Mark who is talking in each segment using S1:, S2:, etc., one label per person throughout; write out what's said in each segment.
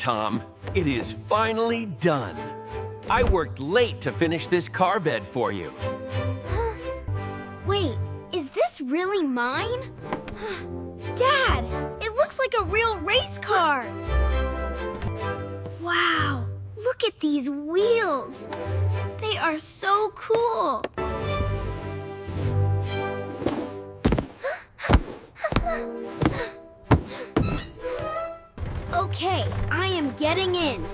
S1: Tom. It is finally done. I worked late to finish this car bed for you.
S2: Wait, is this really mine? Dad, it looks like a real race car. Wow, look at these wheels. They are so cool. Okay, I am getting in.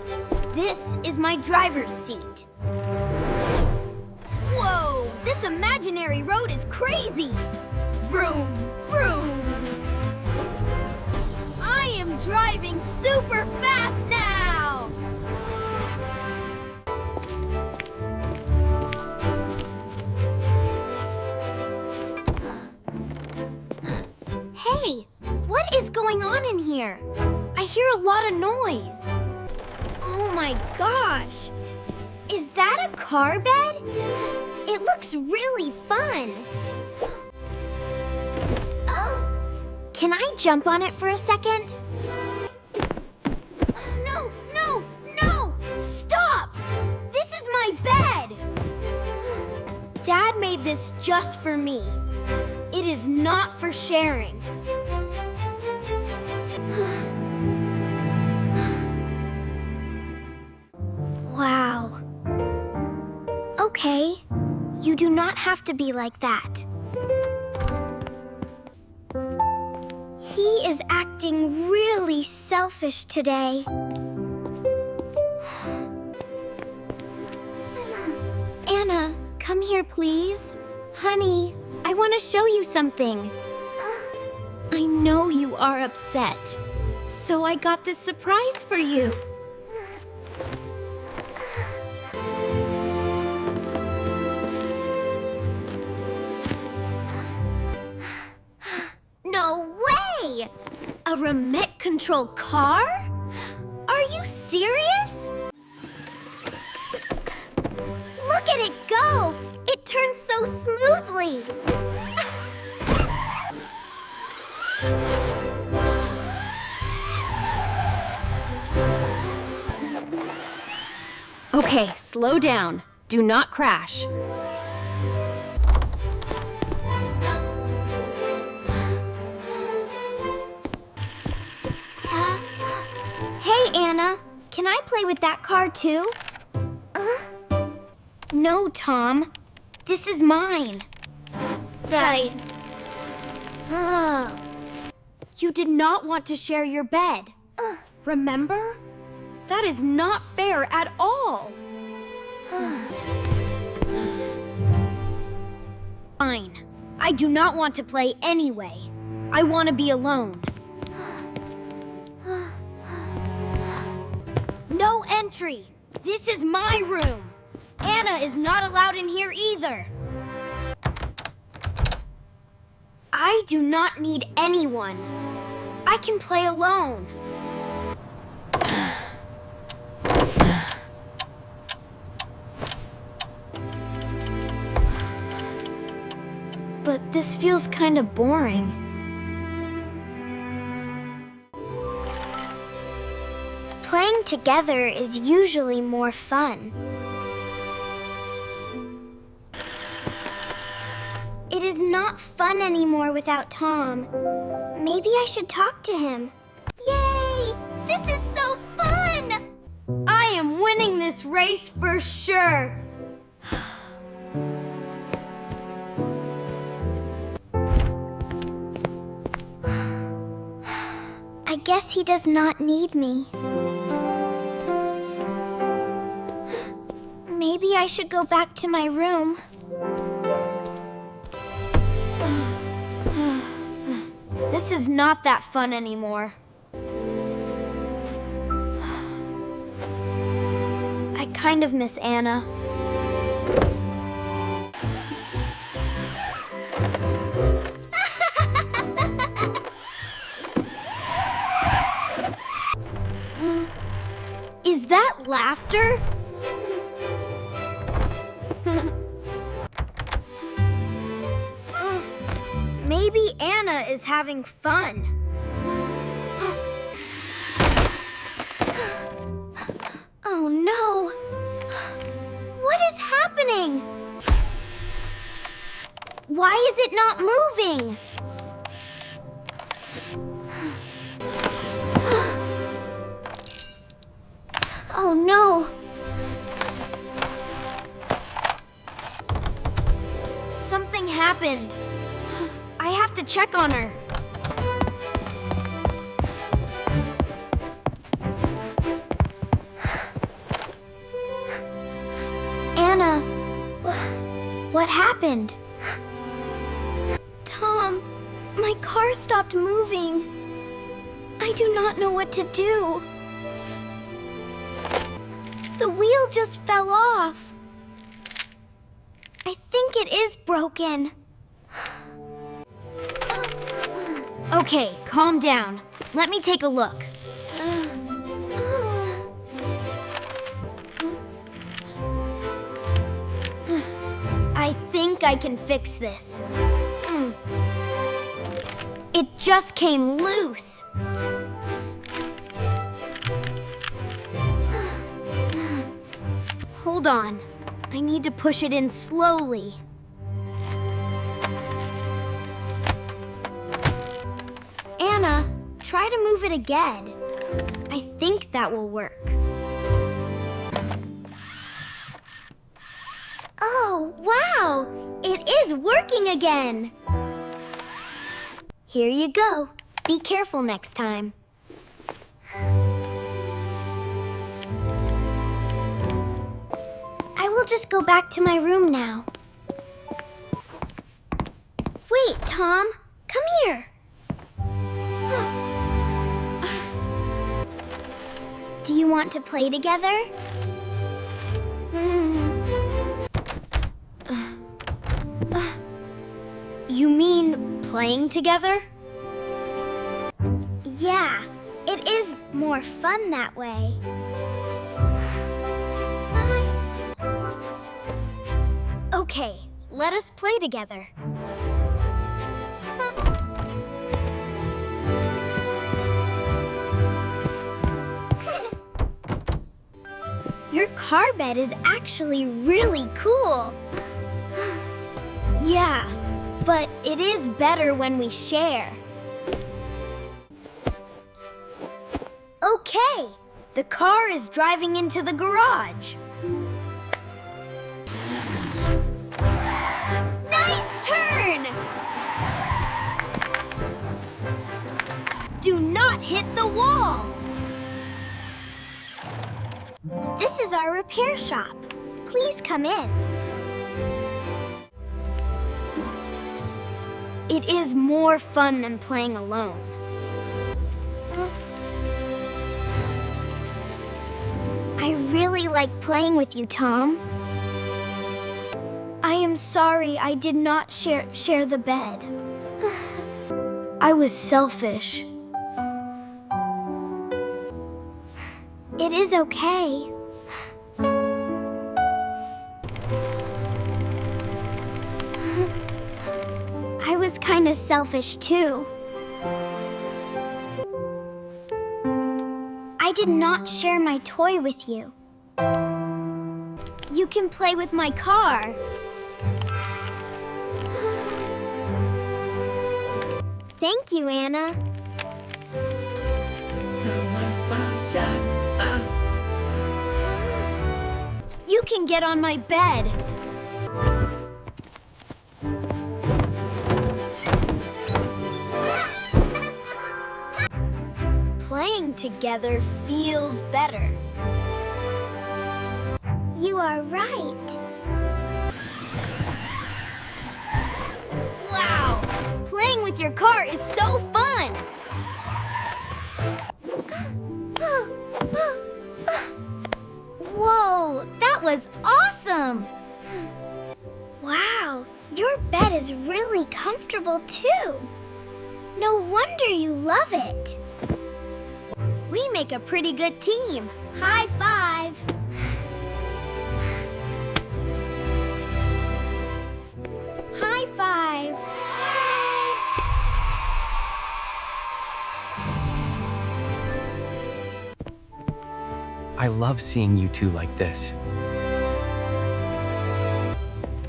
S2: This is my driver's seat. Whoa, this imaginary road is crazy. Vroom, vroom. I am driving super fast now. Hey, what is going on in here? I hear a lot of noise. Oh my gosh! Is that a car bed? It looks really fun. Can I jump on it for a second? No, no, no! Stop! This is my bed! Dad made this just for me. It is not for sharing. Wow. Okay, you do not have to be like that. He is acting really selfish today. Anna, come here, please. Honey, I want to show you something. I know you are upset, so I got this surprise for you. No way! A remote control car? Are you serious? Look at it go! It turns so smoothly.
S3: Okay, slow down. Do not crash.
S2: Hey, Anna. Can I play with that car too? No, Tom. This is mine.
S3: You did not want to share your bed. Remember? That is not fair at all.
S2: Fine. I do not want to play anyway. I want to be alone. No entry. This is my room. Anna is not allowed in here either. I do not need anyone. I can play alone. But this feels kind of boring. Playing together is usually more fun. It is not fun anymore without Tom. Maybe I should talk to him. Yay! This is so fun! I am winning this race for sure. I guess he does not need me. Maybe I should go back to my room. This is not that fun anymore. I kind of miss Anna. Is that laughter? Maybe Anna is having fun. Oh no! What is happening? Why is it not moving? Oh no!
S3: Something happened. I have to check on her.
S2: Anna, what happened? Tom, my car stopped moving. I do not know what to do. The wheel just fell off. I think it is broken.
S3: Okay, calm down. Let me take a look. I think I can fix this. It just came loose. Hold on. I need to push it in slowly. Anna, try to move it again. I think that will work.
S2: Oh, wow! It is working again!
S3: Here you go. Be careful next time.
S2: I will just go back to my room now. Wait, Tom. Come here. Do you want to play together?
S3: You mean playing together?
S2: Yeah, it is more fun that way.
S3: Okay, let us play together.
S2: Your car bed is actually really cool.
S3: Yeah, but it is better when we share. Okay, the car is driving into the garage.
S2: Nice turn!
S3: Do not hit the wall!
S2: This is our repair shop. Please come in.
S3: It is more fun than playing alone.
S2: I really like playing with you, Tom.
S3: I am sorry I did not share the bed. I was selfish.
S2: It is okay. I was kind of selfish too. I did not share my toy with you.
S3: You can play with my car.
S2: Thank you, Anna.
S3: You can get on my bed. Playing together feels better.
S2: You are right.
S3: Wow! Playing with your car is so fun!
S2: Whoa, that was awesome! Wow, your bed is really comfortable too. No wonder you love it.
S3: We make a pretty good team.
S2: High five! High five!
S1: I love seeing you two like this.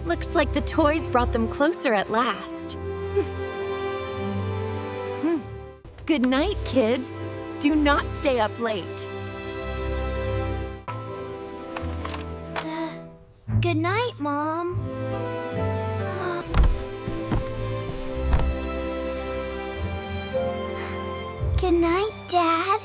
S3: Looks like the toys brought them closer at last. Good night, kids. Do not stay up late.
S2: Good night, Mom. Good night, Dad.